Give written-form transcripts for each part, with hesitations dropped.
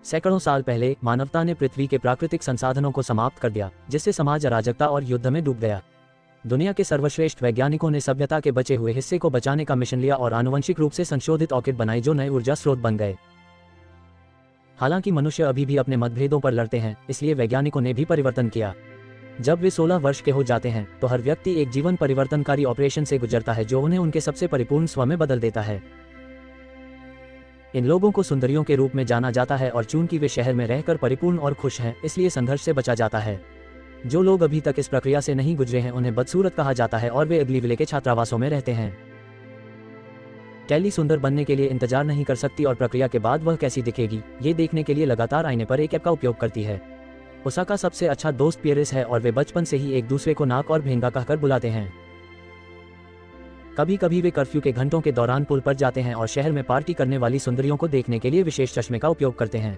सैकड़ों साल पहले मानवता ने पृथ्वी के प्राकृतिक संसाधनों को समाप्त कर दिया, जिससे समाज अराजकता और युद्ध में डूब गया। दुनिया के सर्वश्रेष्ठ वैज्ञानिकों ने सभ्यता के बचे हुए हिस्से को बचाने का मिशन लिया और आनुवंशिक रूप से संशोधित ऑर्किड बनाई जो नए ऊर्जा स्रोत बन गए। हालांकि मनुष्य अभी भी अपने मतभेदों पर लड़ते हैं, इसलिए वैज्ञानिकों ने भी परिवर्तन किया। जब वे 16 वर्ष के हो जाते हैं तो हर व्यक्ति एक जीवन परिवर्तनकारी ऑपरेशन से गुजरता है जो उन्हें उनके सबसे परिपूर्ण स्व में बदल देता है। इन लोगों को सुंदरियों के रूप में जाना जाता है और चूंकि वे शहर में रहकर परिपूर्ण और खुश हैं, इसलिए संघर्ष से बचा जाता है। जो लोग अभी तक इस प्रक्रिया से नहीं गुजरे हैं उन्हें बदसूरत कहा जाता है और वे अग्लीविले के छात्रावासों में रहते हैं। टेली सुंदर बनने के लिए इंतजार नहीं कर सकती और प्रक्रिया के बाद वह कैसी दिखेगी ये देखने के लिए लगातार आईने पर एक ऐप का उपयोग करती है। उषा का सबसे अच्छा दोस्त पियरिस है और वे बचपन से ही एक दूसरे को नाक और भेंगा कहकर बुलाते हैं। कभी कभी वे कर्फ्यू के घंटों के दौरान पुल पर जाते हैं और शहर में पार्टी करने वाली सुंदरियों को देखने के लिए विशेष चश्मे का उपयोग करते हैं।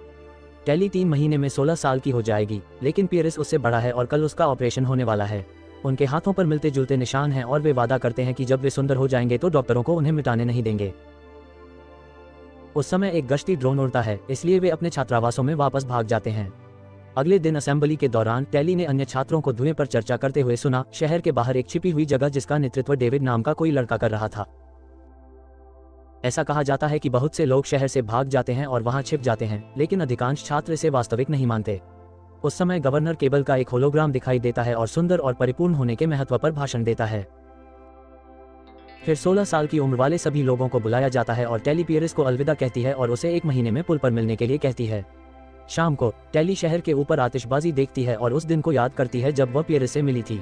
टेली 3 महीने में 16 साल की हो जाएगी, लेकिन पियरिस उससे बड़ा है और कल उसका ऑपरेशन होने वाला है। उनके हाथों पर मिलते जुलते निशान हैं और वे वादा करते हैं कि जब वे सुंदर हो जाएंगे तो डॉक्टरों को उन्हें मिटाने नहीं देंगे। उस समय एक गश्ती ड्रोन उड़ता है, इसलिए वे अपने छात्रावासों में वापस भाग जाते हैं। अगले दिन असेंबली के दौरान टेली ने अन्य छात्रों को धुएं पर चर्चा करते हुए सुना। शहर के बाहर एक छिपी हुई जगह जिसका नेतृत्व डेविड नाम का कोई लड़का कर रहा था। ऐसा कहा जाता है कि बहुत से लोग शहर से भाग जाते हैं और वहां छिप जाते हैं, लेकिन अधिकांश छात्र इसे वास्तविक नहीं मानते। उस समय गवर्नर केबल का एक होलोग्राम दिखाई देता है और सुंदर और परिपूर्ण होने के महत्व पर भाषण देता है। फिर 16 साल की उम्र वाले सभी लोगों को बुलाया जाता है और टेली पियरिस को अलविदा कहती है और उसे 1 महीने में पुल पर मिलने के लिए कहती है। शाम को टेली शहर के ऊपर आतिशबाजी देखती है और उस दिन को याद करती है जब वह पियरिस से मिली थी।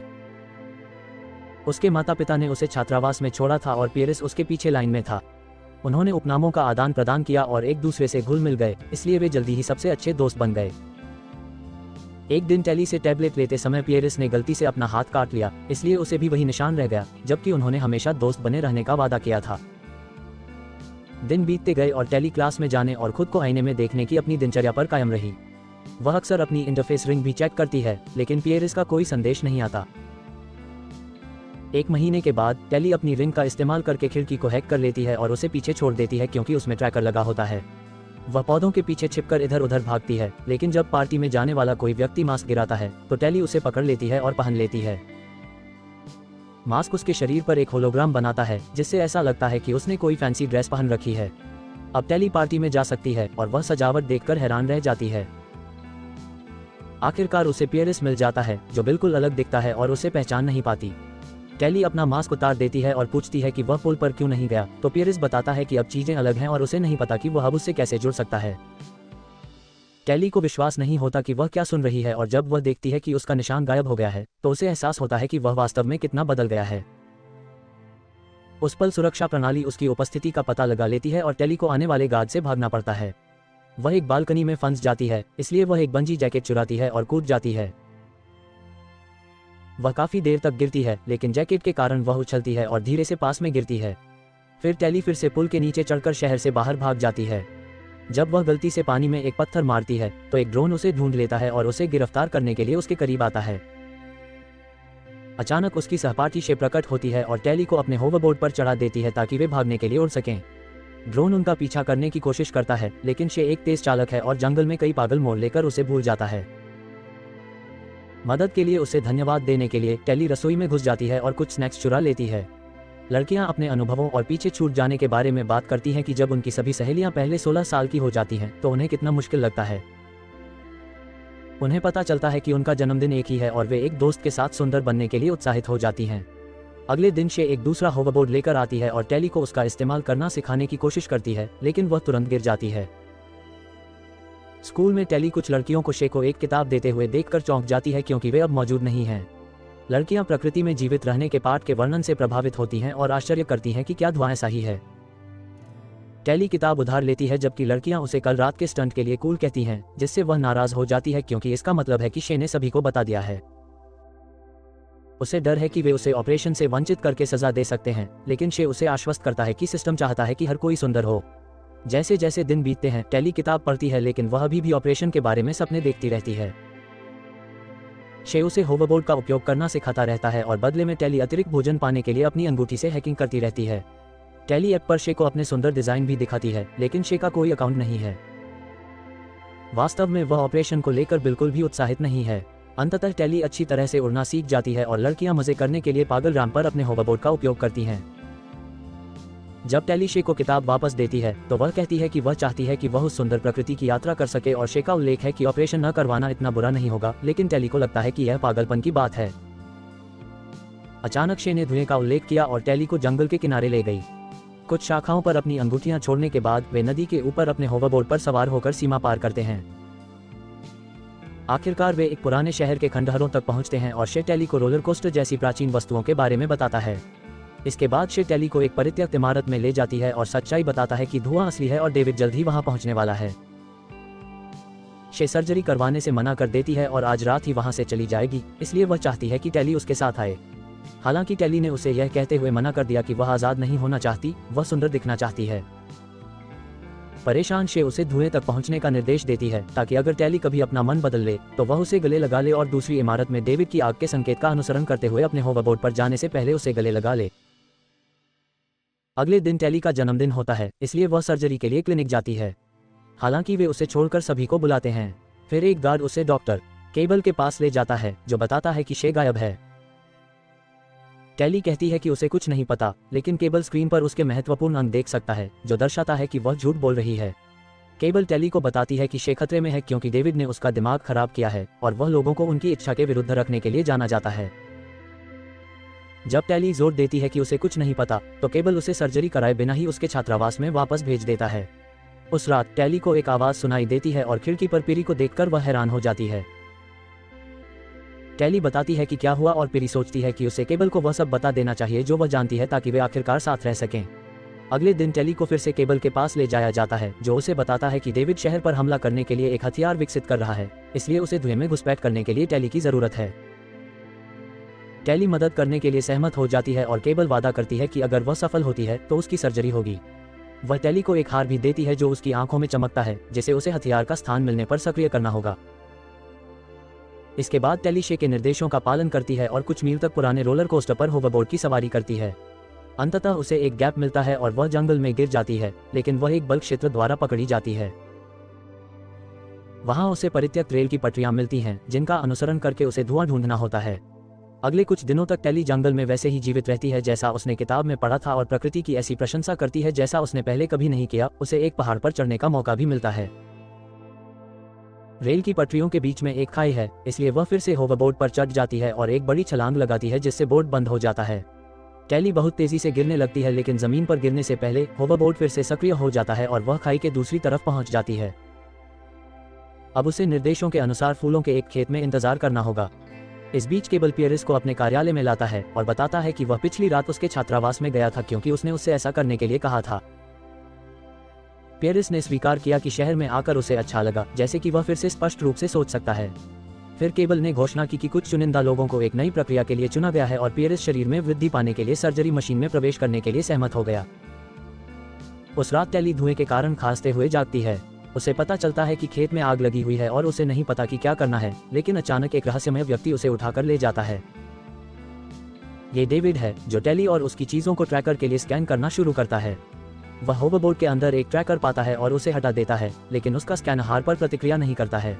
उसके माता पिता ने उसे छात्रावास में छोड़ा था और पियरिस उसके पीछे लाइन में था। उन्होंने उपनामों का आदान प्रदान किया और एक दूसरे से घुल मिल गए, इसलिए वे जल्दी ही सबसे अच्छे दोस्त बन गए। एक दिन टेली से टैबलेट लेते समय पियरिस ने गलती से अपना हाथ काट लिया, इसलिए उसे भी वही निशान रह गया, जबकि उन्होंने हमेशा दोस्त बने रहने का वादा किया था। दिन बीतते गए और टेली क्लास में जाने और खुद को आईने में देखने की अपनी दिनचर्या पर कायम रही। वह अक्सर अपनी इंटरफेस रिंग भी चेक करती है, लेकिन पियरिस का कोई संदेश नहीं आता। 1 महीने के बाद टेली अपनी रिंग का इस्तेमाल करके खिड़की को हैक कर लेती है और उसे पीछे छोड़ देती है क्योंकि उसमें ट्रैकर लगा होता है। वह पौधों के पीछे छिपकर इधर उधर भागती है, लेकिन जब पार्टी में जाने वाला कोई व्यक्ति मास्क गिराता है तो टेली उसे पकड़ लेती है और पहन लेती है। मास्क उसके शरीर पर एक होलोग्राम बनाता है, जिससे ऐसा लगता है कि उसने कोई फैंसी ड्रेस पहन रखी है। अब टेली पार्टी में जा सकती है और वह सजावट देखकर हैरान रह जाती है। आखिरकार उसे पियरिस मिल जाता है, जो बिल्कुल अलग दिखता है और उसे पहचान नहीं पाती। टेली अपना मास्क उतार देती है और पूछती है कि वह पुल पर क्यों नहीं गया, तो पियरिस बताता है कि अब चीजें अलग हैं और उसे नहीं पता कि वह अब उससे कैसे जुड़ सकता है। टेली को विश्वास नहीं होता कि वह क्या सुन रही है और जब वह देखती है कि उसका निशान गायब हो गया है तो उसे एहसास होता है कि वह वास्तव में कितना बदल गया है। उस पल सुरक्षा प्रणाली उसकी उपस्थिति का पता लगा लेती है और टेली को आने वाले गार्ड से भागना पड़ता है। वह एक बालकनी में फंस जाती है, इसलिए वह एक बंजी जैकेट चुराती है और कूद जाती है। वह काफी देर तक गिरती है, लेकिन जैकेट के कारण वह उछलती है और धीरे से पास में गिरती है। फिर टेली फिर से पुल के नीचे चढ़कर शहर से बाहर भाग जाती है। जब वह गलती से पानी में एक पत्थर मारती है तो एक ड्रोन उसे ढूंढ लेता है और उसे गिरफ्तार करने के लिए उसके करीब आता है। अचानक उसकी सहपाठी शे प्रकट होती है और टेली को अपने होवरबोर्ड पर चढ़ा देती है ताकि वे भागने के लिए उड़ सकें। ड्रोन उनका पीछा करने की कोशिश करता है, लेकिन शे एक तेज चालक है और जंगल में कई पागल मोड़ लेकर उसे भूल जाता है। मदद के लिए उसे धन्यवाद देने के लिए टेली रसोई में घुस जाती है और कुछ स्नैक्स चुरा लेती है। लड़कियां अपने अनुभवों और पीछे छूट जाने के बारे में बात करती हैं कि जब उनकी सभी सहेलियां पहले 16 साल की हो जाती हैं तो उन्हें कितना मुश्किल लगता है। उन्हें पता चलता है कि उनका जन्मदिन एक ही है और वे एक दोस्त के साथ सुंदर बनने के लिए उत्साहित हो जाती हैं। अगले दिन शे एक दूसरा होवरबोर्ड लेकर आती है और टेली को उसका इस्तेमाल करना सिखाने की कोशिश करती है, लेकिन वह तुरंत गिर जाती है। स्कूल में टेली कुछ लड़कियों को शे को एक किताब देते हुए देखकर चौंक जाती है क्योंकि वे अब मौजूद नहीं हैं। लड़कियां प्रकृति में जीवित रहने के पाठ के वर्णन से प्रभावित होती हैं और आश्चर्य करती हैं कि क्या धुआं सही है। टेली किताब उधार लेती है जबकि लड़कियां उसे कल रात के स्टंट के लिए कूल कहती हैं, जिससे वह नाराज हो जाती है क्योंकि इसका मतलब है कि शे ने सभी को बता दिया है। उसे डर है कि वे उसे ऑपरेशन से वंचित करके सजा दे सकते हैं, लेकिन शे उसे आश्वस्त करता है कि सिस्टम चाहता है कि हर कोई सुंदर हो। जैसे जैसे दिन बीतते हैं टेली किताब पढ़ती है, लेकिन वह अभी भी ऑपरेशन के बारे में सपने देखती रहती है। शे उसे होवरबोर्ड का उपयोग करना सिखाता रहता है और बदले में टेली अतिरिक्त भोजन पाने के लिए अपनी अंगूठी से हैकिंग करती रहती है। टेली ऐप पर शे को अपने सुंदर डिजाइन भी दिखाती है, लेकिन शे का कोई अकाउंट नहीं है। वास्तव में वह ऑपरेशन को लेकर बिल्कुल भी उत्साहित नहीं है। अंततः टेली अच्छी तरह से उड़ना सीख जाती है और लड़कियां मजे करने के लिए पागल राम पर अपने होवरबोर्ड का उपयोग करती हैं। जब टेली शे को किताब वापस देती है तो वह कहती है कि वह चाहती है कि वह उस सुंदर प्रकृति की यात्रा कर सके और शे का उल्लेख है कि ऑपरेशन न करवाना इतना बुरा नहीं होगा, लेकिन टेली को लगता है कि यह पागलपन की बात है। अचानक शे ने धुएं का उल्लेख किया और टेली को जंगल के किनारे ले गई। कुछ शाखाओं पर अपनी अंगूठियां छोड़ने के बाद वे नदी के ऊपर अपने होवरबोर्ड पर सवार होकर सीमा पार करते हैं। आखिरकार वे एक पुराने शहर के खंडहरों तक पहुंचते हैं और शे टेली को रोलर कोस्टर जैसी प्राचीन वस्तुओं के बारे में बताता है। इसके बाद शे टेली को एक परित्यक्त इमारत में ले जाती है और सच्चाई बताता है कि धुआं असली है और डेविड जल्द ही वहां पहुंचने वाला है। शे सर्जरी करवाने से मना कर देती है और आज रात ही वहां से चली जाएगी, इसलिए वह चाहती है कि टेली उसके साथ आए। हालांकि टेली ने उसे यह कहते हुए मना कर दिया कि वह आजाद नहीं होना चाहती, वह सुंदर दिखना चाहती है। परेशान शे उसे धुएं तक पहुंचने का निर्देश देती है ताकि अगर टेली कभी अपना मन बदल ले तो वह उसे गले लगा ले और दूसरी इमारत में डेविड की आग के संकेत का अनुसरण करते हुए अपने होवरबोर्ड पर जाने से पहले उसे गले लगा ले। अगले दिन टेली का जन्मदिन होता है, इसलिए वह सर्जरी के लिए क्लिनिक जाती है। हालांकि वे उसे छोड़कर सभी को बुलाते हैं। फिर एक गार्ड उसे डॉक्टर केबल के पास ले जाता है जो बताता है कि शे गायब है। टेली कहती है कि उसे कुछ नहीं पता, लेकिन केबल स्क्रीन पर उसके महत्वपूर्ण अंक देख सकता है जो दर्शाता है कि वह झूठ बोल रही है। केबल टेली को बताती है कि शे खतरे में है क्योंकि डेविड ने उसका दिमाग खराब किया है और वह लोगों को उनकी इच्छा के विरुद्ध रखने के लिए जाना जाता है। जब टेली जोर देती है कि उसे कुछ नहीं पता तो केबल उसे सर्जरी कराए बिना ही उसके छात्रावास में वापस भेज देता है। उस रात टेली को एक आवाज सुनाई देती है और खिड़की पर पिरी को देखकर वह हैरान हो जाती है। टेली बताती है कि क्या हुआ और पिरी सोचती है कि उसे केबल को वह सब बता देना चाहिए जो वह जानती है ताकि वे आखिरकार साथ रह सकें। अगले दिन टेली को फिर से केबल के पास ले जाया जाता है जो उसे बताता है कि डेविड शहर पर हमला करने के लिए एक हथियार विकसित कर रहा है, इसलिए उसे धुएं में घुसपैठ करने के लिए टेली की जरूरत है। टेली मदद करने के लिए सहमत हो जाती है और केबल वादा करती है कि अगर वह सफल होती है तो उसकी सर्जरी होगी। वह टेली को एक हार भी देती है जो उसकी आंखों में चमकता है, जिसे उसे हथियार का स्थान मिलने पर सक्रिय करना होगा। इसके बाद टेली शे के निर्देशों का पालन करती है और कुछ मील तक पुराने रोलर कोस्टर पर होवरबोर्ड की सवारी करती है। अंततः उसे एक गैप मिलता है और वह जंगल में गिर जाती है, लेकिन वह एक बल क्षेत्र द्वारा पकड़ी जाती है। वहां उसे परित्यक्त रेल की पटरियां मिलती हैं जिनका अनुसरण करके उसे धुआं ढूंढना होता है। अगले कुछ दिनों तक टेली जंगल में वैसे ही जीवित रहती है जैसा उसने किताब में पढ़ा था और प्रकृति की ऐसी प्रशंसा करती है जैसा उसने पहले कभी नहीं किया। उसे एक पहाड़ पर चढ़ने का मौका भी मिलता है। रेल की पटरियों के बीच में एक खाई है, इसलिए वह फिर से होवरबोर्ड पर चढ़ जाती है और एक बड़ी छलांग लगाती है जिससे बोर्ड बंद हो जाता है। टेली बहुत तेजी से गिरने लगती है, लेकिन जमीन पर गिरने से पहले होवरबोर्ड फिर से सक्रिय हो जाता है और वह खाई के दूसरी तरफ पहुंच जाती है। अब उसे निर्देशों के अनुसार फूलों के एक खेत में इंतजार करना होगा। इस बीच केबल पियरिस को अपने कार्यालय में लाता है और बताता है कि वह पिछली रात उसके छात्रावास में गया था क्योंकि उसने उससे ऐसा करने के लिए कहा था। पियरिस ने स्वीकार किया कि शहर में आकर उसे अच्छा लगा, जैसे कि वह फिर से स्पष्ट रूप से सोच सकता है। फिर केबल ने घोषणा की कि कुछ चुनिंदा लोगों को एक नई प्रक्रिया के लिए चुना गया है और पियरिस शरीर में वृद्धि पाने के लिए सर्जरी मशीन में प्रवेश करने के लिए सहमत हो गया। उस रात टेली धुएं के कारण खांसते हुए जागती है। उसे पता चलता है कि खेत में आग लगी हुई है और उसे नहीं पता कि क्या करना है, लेकिन अचानक एक रहस्यमय व्यक्ति उसे उठाकर ले जाता है। ये डेविड है जो टेली और उसकी चीजों को ट्रैकर के लिए स्कैन करना शुरू करता है। वह होवरबोर्ड के अंदर एक ट्रैकर पाता है और उसे हटा देता है, लेकिन उसका स्कैन हार पर प्रतिक्रिया नहीं करता है।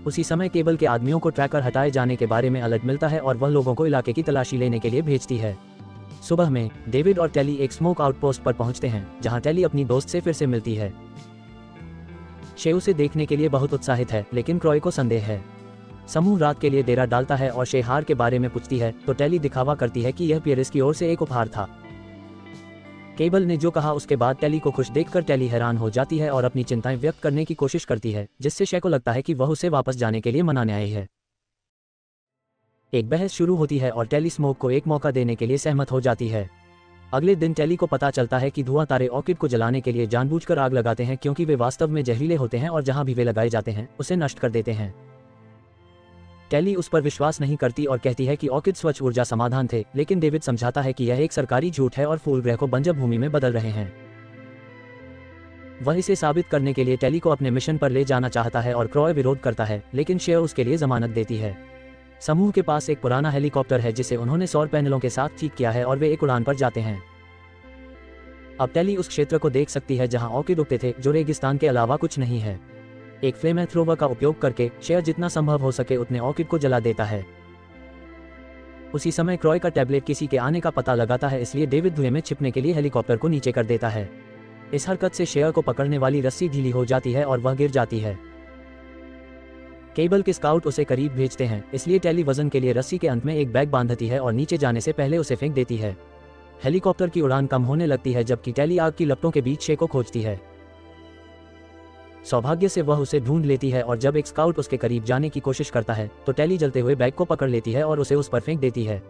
उसी समय केबल के आदमियों को ट्रैकर हटाए जाने के बारे में अलर्ट मिलता है और वह लोगों को इलाके की तलाशी लेने के लिए भेजती है। सुबह में डेविड और टेली एक स्मोक आउटपोस्ट पर पहुंचते हैं जहां टेली अपनी दोस्त से फिर से मिलती है। शे उसे देखने के लिए बहुत उत्साहित है, लेकिन क्रॉय को संदेह है। समूह रात के लिए डेरा डालता है और शे हार के बारे में पूछती है तो टेली दिखावा करती है कि यह पियरिस की ओर से एक उपहार था। केबल ने जो कहा उसके बाद टेली को खुश देखकर टेली हैरान हो जाती है और अपनी चिंताएं व्यक्त करने की कोशिश करती है, जिससे शे को लगता है कि वह उसे वापस जाने के लिए मनाने आई है। एक बहस शुरू होती है और टेली स्मोक को एक मौका देने के लिए सहमत हो जाती है। अगले दिन टेली को पता चलता है कि धुआं तारे ऑर्किड को जलाने के लिए जानबूझकर आग लगाते हैं क्योंकि वे वास्तव में जहरीले होते हैं और जहां भी वे लगाए जाते हैं उसे नष्ट कर देते हैं। टेली उस पर विश्वास नहीं करती और कहती है कि ऑर्किड स्वच्छ ऊर्जा समाधान थे, लेकिन डेविड समझाता है कि यह एक सरकारी झूठ है और फूल ग्रह को बंजर भूमि में बदल रहे हैं। वह इसे साबित करने के लिए टेली को अपने मिशन पर ले जाना चाहता है और क्रॉय विरोध करता है, लेकिन शेयर उसके लिए जमानत देती है। समूह के पास एक पुराना हेलीकॉप्टर है जिसे उन्होंने सौर पैनलों के साथ ठीक किया है और वे एक उड़ान पर जाते हैं। अब टेली उस क्षेत्र को देख सकती है जहां ऑर्किड उगते थे, जो रेगिस्तान के अलावा कुछ नहीं है। एक फ्लेम थ्रोवर का उपयोग करके शेयर जितना संभव हो सके उतने ऑर्किड को जला देता है। उसी समय क्रॉय का टैबलेट किसी के आने का पता लगाता है, इसलिए डेविड धुएं में छिपने के लिए हेलीकॉप्टर को नीचे कर देता है। इस हरकत से शेयर को पकड़ने वाली रस्सी ढीली हो जाती है और वह गिर जाती है। केबल के स्काउट उसे करीब भेजते हैं, इसलिए टेली वजन के लिए रस्सी के अंत में एक बैग बांधती है और नीचे जाने से पहले उसे फेंक देती है। हेलीकॉप्टर की उड़ान कम होने लगती है जबकि टेली आग की लपटों के बीच शे को खोजती है। सौभाग्य से वह उसे ढूंढ लेती है और जब एक स्काउट उसके करीब जाने की कोशिश करता है तो टेली जलते हुए बैग को पकड़ लेती है और उसे उस पर फेंक देती है।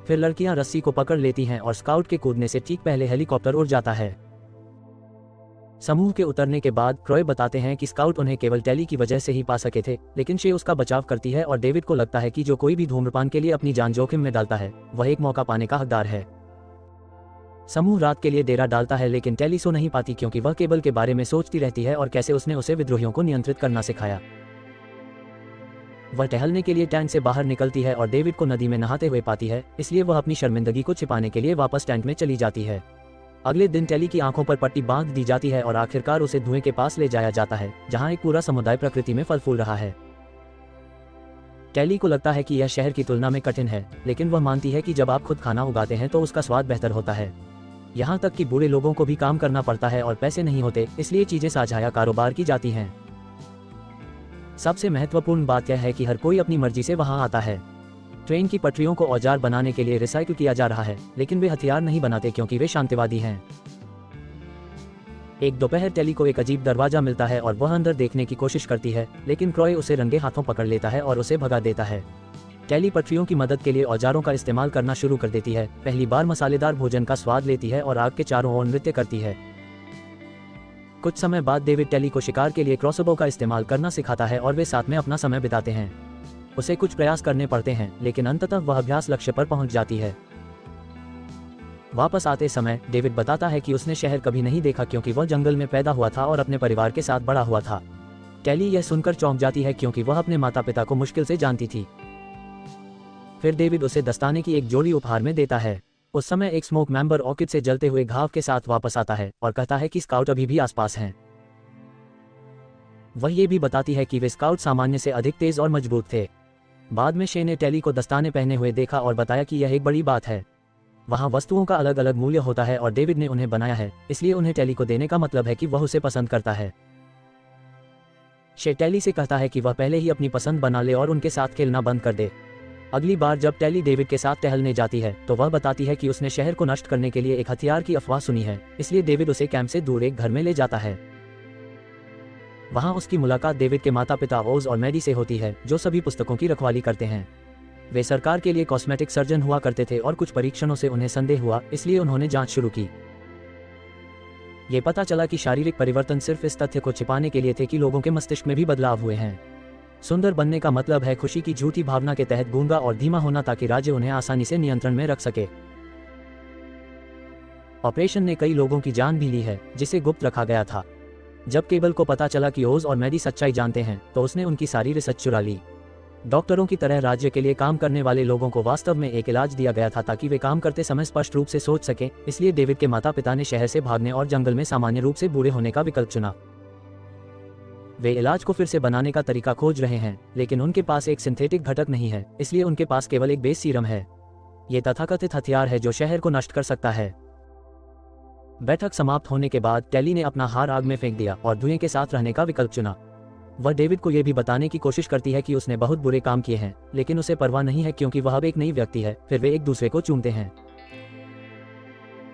फिर लड़कियां रस्सी को पकड़ लेती हैं और स्काउट के कूदने से ठीक पहले हेलीकॉप्टर उड़ जाता है। समूह के उतरने के बाद क्रॉय बताते हैं कि स्काउट उन्हें केवल टेली की वजह से ही पा सके थे, लेकिन शे उसका बचाव करती है और डेविड को लगता है कि जो कोई भी धूम्रपान के लिए अपनी जान जोखिम में डालता है वह एक मौका पाने का हकदार है। समूह रात के लिए डेरा डालता है, लेकिन टेली सो नहीं पाती क्योंकि वह केबल के बारे में सोचती रहती है और कैसे उसने उसे विद्रोहियों को नियंत्रित करना सिखाया। वह टहलने के लिए टैंक से बाहर निकलती है और डेविड को नदी में नहाते हुए पाती है, इसलिए वह अपनी शर्मिंदगी को छिपाने के लिए वापस टैंक में चली जाती है। अगले दिन टेली की आंखों पर पट्टी बांध दी जाती है और आखिरकार उसे धुएं के पास ले जाया जाता है, जहां एक पूरा समुदाय प्रकृति में फल फूल रहा है। टेली को लगता है कि यह शहर की तुलना में कठिन है, लेकिन वह मानती है कि जब आप खुद खाना उगाते हैं तो उसका स्वाद बेहतर होता है। यहाँ तक कि बूढ़े लोगों को भी काम करना पड़ता है और पैसे नहीं होते, इसलिए चीजें साझा या कारोबार की जाती हैं। सबसे महत्वपूर्ण बात यह है कि हर कोई अपनी मर्जी से वहां आता है। ट्रेन की पटरियों को औजार बनाने के लिए रिसाइकिल किया जा रहा है, लेकिन वे हथियार नहीं बनाते क्योंकि वे शांतिवादी हैं। एक दोपहर टेली को एक अजीब दरवाजा मिलता है और वह अंदर देखने की कोशिश करती है, लेकिन क्रॉय उसे रंगे हाथों पकड़ लेता है और उसे भगा देता है। टेली पटरियों की मदद के लिए औजारों का इस्तेमाल करना शुरू कर देती है, पहली बार मसालेदार भोजन का स्वाद लेती है और आग के चारों ओर नृत्य करती है। कुछ समय बाद डेविड टेली को शिकार के लिए क्रॉसबो का इस्तेमाल करना सिखाता है और वे साथ में अपना समय बिताते हैं। उसे कुछ प्रयास करने पड़ते हैं, लेकिन अंततः वह अभ्यास लक्ष्य पर पहुंच जाती है। वापस आते समय डेविड बताता है कि उसने शहर कभी नहीं देखा क्योंकि वह जंगल में पैदा हुआ था और अपने परिवार के साथ बड़ा हुआ था। टेली यह सुनकर चौंक जाती है क्योंकि वह अपने माता पिता को मुश्किल से जानती थी। फिर डेविड उसे दस्ताने की एक जोड़ी उपहार में देता है। उस समय एक स्मोक मेंबर ऑर्किड से जलते हुए घाव के साथ वापस आता है और कहता है कि स्काउट अभी भी आसपास हैं। वह ये भी बताती है कि वे स्काउट सामान्य से अधिक तेज और मजबूत थे। बाद में शे ने टेली को दस्ताने पहने हुए देखा और बताया कि यह एक बड़ी बात है। वहाँ वस्तुओं का अलग अलग मूल्य होता है और डेविड ने उन्हें बनाया है, इसलिए उन्हें टेली को देने का मतलब है कि वह उसे पसंद करता है। शे टेली से कहता है कि वह पहले ही अपनी पसंद बना ले और उनके साथ खेलना बंद कर दे। अगली बार जब टेली डेविड के साथ टहलने जाती है तो वह बताती है कि उसने शहर को नष्ट करने के लिए एक हथियार की अफवाह सुनी है, इसलिए डेविड उसे कैंप से दूर एक घर में ले जाता है। वहां उसकी मुलाकात डेविड के माता पिता ओज और मैडी से होती है, जो सभी पुस्तकों की रखवाली करते हैं। वे सरकार के लिए कॉस्मेटिक सर्जन हुआ करते थे और कुछ परीक्षणों से उन्हें संदेह हुआ, इसलिए उन्होंने जांच शुरू की। ये पता चला कि शारीरिक परिवर्तन सिर्फ इस तथ्य को छिपाने के लिए थे कि लोगों के मस्तिष्क में भी बदलाव हुए हैं। सुंदर बनने का मतलब है खुशी की झूठी भावना के तहत गूंगा और धीमा होना ताकि राज्य उन्हें आसानी से नियंत्रण में रख सके। ऑपरेशन ने कई लोगों की जान भी ली है, जिसे गुप्त रखा गया था। जब केबल को पता चला कि ओज और मैडी सच्चाई जानते हैं तो उसने उनकी सारी रिसर्च चुरा ली। डॉक्टरों की तरह राज्य के लिए काम करने वाले लोगों को वास्तव में एक इलाज दिया गया था ताकि वे काम करते समय स्पष्ट रूप से सोच सकें, इसलिए डेविड के माता पिता ने शहर से भागने और जंगल में सामान्य रूप से बूढ़े होने का विकल्प चुना। वे इलाज को फिर से बनाने का तरीका खोज रहे हैं, लेकिन उनके पास एक सिंथेटिक घटक नहीं है, इसलिए उनके पास केवल एक बेस सीरम है। ये तथाकथित हथियार है जो शहर को नष्ट कर सकता है। बैठक समाप्त होने के बाद टेली ने अपना हार आग में फेंक दिया और धुएं के साथ रहने का विकल्प चुना। वह डेविड को यह भी बताने की कोशिश करती है कि उसने बहुत बुरे काम किए हैं, लेकिन उसे परवाह नहीं है क्योंकि वह अब एक नई व्यक्ति है। फिर वे एक दूसरे को चूमते हैं।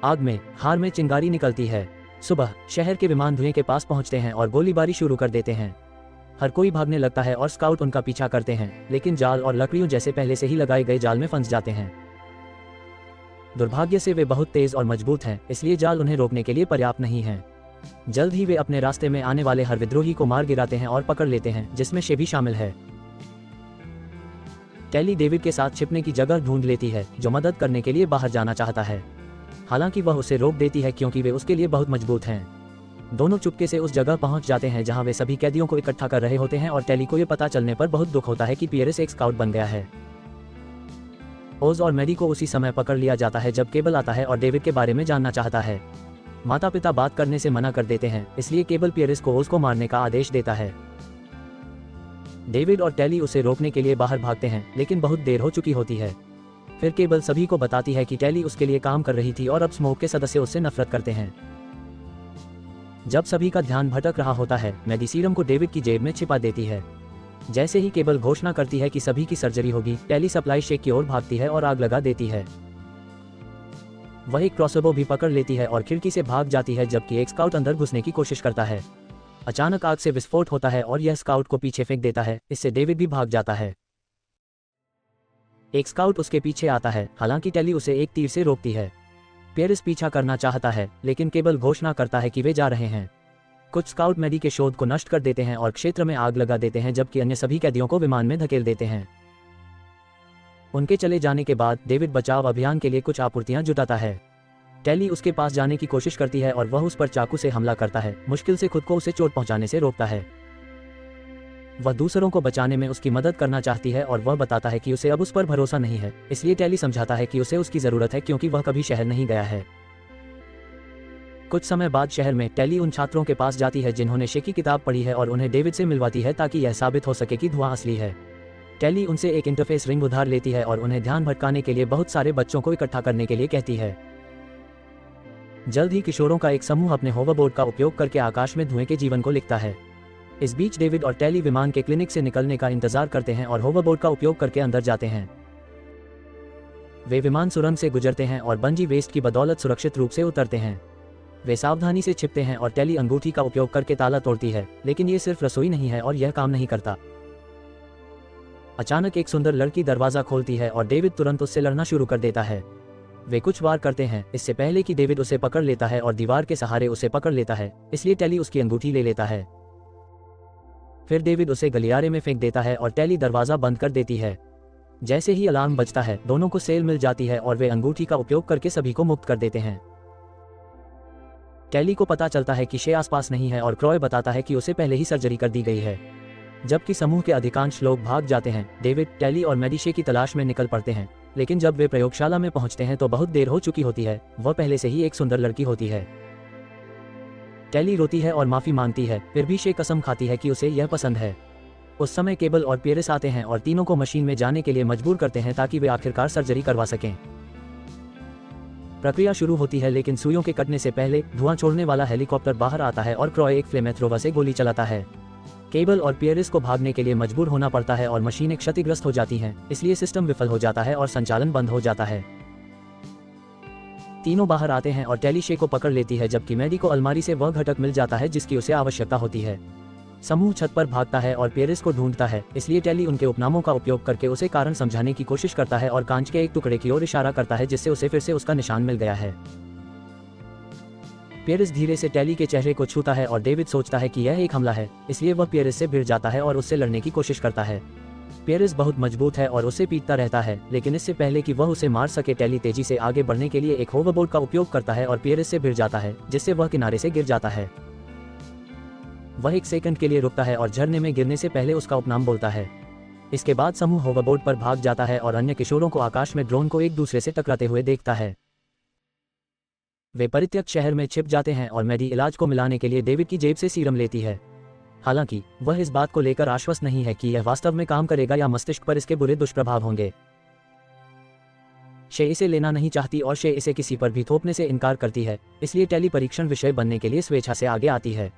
आग में हार में चिंगारी निकलती है। सुबह शहर के विमान धुएं के पास पहुंचते हैं और गोलीबारी शुरू कर देते हैं। हर कोई भागने लगता है और स्काउट उनका पीछा करते हैं, लेकिन जाल और लकड़ियों जैसे पहले से ही लगाए गए जाल में फंस जाते हैं। दुर्भाग्य से वे बहुत तेज और मजबूत हैं, इसलिए जाल उन्हें रोकने के लिए पर्याप्त नहीं है। जल्द ही वे अपने रास्ते में आने वाले हर विद्रोही को मार गिराते हैं और पकड़ लेते हैं, जिसमें शे भी शामिल है। टेली डेविड के साथ छिपने की जगह ढूंढ लेती है, जो मदद करने के लिए बाहर जाना चाहता है। हालांकि वह उसे रोक देती है क्योंकि वे उसके लिए बहुत मजबूत हैं। दोनों चुपके से उस जगह पहुंच जाते हैं जहां वे सभी कैदियों को इकट्ठा कर रहे होते हैं और टेली को यह पता चलने पर बहुत दुख होता है कि पियरिस एक स्काउट बन गया है। ओज और मैडी को उसी समय पकड़ लिया जाता है जब केबल आता है और डेविड के बारे में जानना चाहता है। माता पिता बात करने से मना कर देते हैं, इसलिए केबल पियरिस को ओज को मारने का आदेश देता है। डेविड और टेली उसे रोकने के लिए बाहर भागते हैं, लेकिन बहुत देर हो चुकी होती है। फिर केबल सभी को बताती है कि टेली उसके लिए काम कर रही थी और अब स्मोक के सदस्य उससे नफरत करते हैं। जब सभी का ध्यान भटक रहा होता है, मैडी सीरम को डेविड की जेब में छिपा देती है। जैसे ही केबल घोषणा करती है कि सभी की सर्जरी होगी, टेली सप्लाई शेक की ओर भागती है और आग लगा देती है। वह एक क्रॉसबो भी पकड़ लेती है और खिड़की से भाग जाती है, जबकि एक स्काउट अंदर घुसने की कोशिश करता है। अचानक आग से विस्फोट होता है और यह स्काउट को पीछे फेंक देता है। इससे डेविड भी भाग जाता है। एक स्काउट उसके पीछे आता है, हालांकि टेली उसे एक तीर से रोकती है। पियर्स पीछा करना चाहता है, लेकिन केबल घोषणा करता है कि वे जा रहे हैं। कुछ स्काउट मैडी के शोध को नष्ट कर देते हैं और क्षेत्र में आग लगा देते हैं, जबकि अन्य सभी कैदियों को विमान में धकेल देते हैं। उनके चले जाने के बाद डेविड बचाव अभियान के लिए कुछ आपूर्तियां जुटाता है। टेली उसके पास जाने की कोशिश करती है और वह उस पर चाकू से हमला करता है, मुश्किल से खुद को उसे चोट पहुंचाने से रोकता है। वह दूसरों को बचाने में उसकी मदद करना चाहती है और वह बताता है कि उसे अब उस पर भरोसा नहीं है, इसलिए टेली समझाता है कि उसे उसकी जरूरत है क्योंकि वह कभी शहर नहीं गया है। कुछ समय बाद शहर में टेली उन छात्रों के पास जाती है जिन्होंने शे की किताब पढ़ी है और उन्हें डेविड से मिलवाती है ताकि यह साबित हो सके कि धुआं असली है। टेली उनसे एक इंटरफेस रिंग उधार लेती है और उन्हें ध्यान भटकाने के लिए बहुत सारे बच्चों को इकट्ठा करने के लिए कहती है। जल्द ही किशोरों का एक समूह अपने होवरबोर्ड का उपयोग करके आकाश में धुएं के जीवन को लिखता है। इस बीच डेविड और टेली विमान के क्लिनिक से निकलने का इंतजार करते हैं और होवरबोर्ड का उपयोग करके अंदर जाते हैं। वे विमान सुरंग से गुजरते हैं और बंजी वेस्ट की बदौलत सुरक्षित रूप से उतरते हैं। वे सावधानी से छिपते हैं और टेली अंगूठी का उपयोग करके ताला तोड़ती है, लेकिन ये सिर्फ रसोई नहीं है और यह काम नहीं करता। अचानक एक सुंदर लड़की दरवाजा खोलती है और डेविड तुरंत उससे लड़ना शुरू कर देता है। वे कुछ वार करते हैं, इससे पहले कि डेविड उसे पकड़ लेता है और दीवार के सहारे उसे पकड़ लेता है, इसलिए टेली उसकी अंगूठी ले लेता है। फिर डेविड उसे गलियारे में फेंक देता है और टेली दरवाजा बंद कर देती है। जैसे ही अलार्म बजता है, दोनों को सेल मिल जाती है और वे अंगूठी का उपयोग करके सभी को मुक्त कर देते हैं। टेली को पता चलता है कि शे आसपास नहीं है और क्रॉय बताता है कि उसे पहले ही सर्जरी कर दी गई है। जबकि समूह के अधिकांश लोग भाग जाते हैं, डेविड, टेली और मैडी शे की तलाश में निकल पड़ते हैं, लेकिन जब वे प्रयोगशाला में पहुंचते हैं तो बहुत देर हो चुकी होती है। वह पहले से ही एक सुंदर लड़की होती है। टेली रोती है और माफी मांगती है, फिर भी शे कसम खाती है कि उसे यह पसंद है। उस समय केबल और पियर्स आते हैं और तीनों को मशीन में जाने के लिए मजबूर करते हैं ताकि वे आखिरकार सर्जरी करवा सकें। प्रक्रिया शुरू होती है, लेकिन सुइयों के कटने से पहले धुआं छोड़ने वाला हेलीकॉप्टर बाहर आता है और क्रॉय एक फ्लेमेथ्रोवर से गोली चलाता है। केबल और पियर्स को भागने के लिए मजबूर होना पड़ता है और मशीनें क्षतिग्रस्त हो जाती हैं, इसलिए सिस्टम विफल हो जाता है और संचालन बंद हो जाता है। तीनों बाहर आते हैं और टेली शे को पकड़ लेती है, जबकि मैडी को अलमारी से वह घटक मिल जाता है जिसकी उसे आवश्यकता होती है। समूह छत पर भागता है और पियर्स को ढूंढता है, इसलिए टेली उनके उपनामों का उपयोग करके उसे कारण समझाने की कोशिश करता है और कांच के एक टुकड़े की ओर इशारा करता है जिससे उसे फिर से उसका निशान मिल गया है। पियर्स धीरे से टेली के चेहरे को छूता है और डेविड सोचता है कि यह एक हमला है, इसलिए वह पियर्स से भिड़ जाता है और उससे लड़ने की कोशिश करता है। पियर्स बहुत मजबूत है और उसे पीटता रहता है, लेकिन इससे पहले कि वह उसे मार सके, टेली तेजी से आगे बढ़ने के लिए एक होवरबोर्ड का उपयोग करता है और पियर्स से भिड़ जाता है, जिससे वह किनारे से गिर जाता है। वह एक सेकंड के लिए रुकता है और झरने में गिरने से पहले उसका उपनाम बोलता है। इसके बाद समूह होवरबोर्ड पर भाग जाता है और अन्य किशोरों को आकाश में ड्रोन को एक दूसरे से टकराते हुए देखता है। वे परित्यक्त शहर में छिप जाते हैं और मैडी इलाज को मिलाने के लिए डेविड की जेब से सीरम लेती है। हालांकि वह इस बात को लेकर आश्वस्त नहीं है कि यह वास्तव में काम करेगा या मस्तिष्क पर इसके बुरे दुष्प्रभाव होंगे। शे इसे लेना नहीं चाहती और शे इसे किसी पर भी थोपने से इनकार करती है, इसलिए टेली परीक्षण विषय बनने के लिए स्वेच्छा से आगे आती है।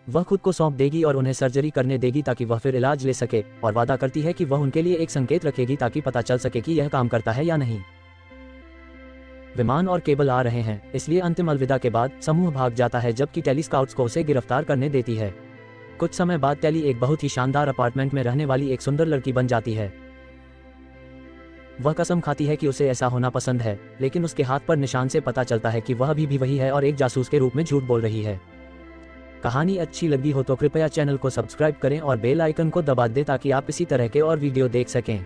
वह खुद को सौंप देगी और उन्हें सर्जरी करने देगी ताकि वह फिर इलाज ले सके, और वादा करती है कि वह उनके लिए एक संकेत रखेगी ताकि पता चल सके कि यह काम करता है या नहीं। विमान और केबल आ रहे हैं, इसलिए अंतिम अलविदा के बाद समूह भाग जाता है, जबकि टेली स्काउट्स को उसे गिरफ्तार करने देती है। कुछ समय बाद टेली एक बहुत ही शानदार अपार्टमेंट में रहने वाली एक सुंदर लड़की बन जाती है। वह कसम खाती है कि उसे ऐसा होना पसंद है, लेकिन उसके हाथ पर निशान से पता चलता है कि वह अभी भी वही है और एक जासूस के रूप में झूठ बोल रही है। कहानी अच्छी लगी हो तो कृपया चैनल को सब्सक्राइब करें और बेल आइकन को दबा दें ताकि आप इसी तरह के और वीडियो देख सकें।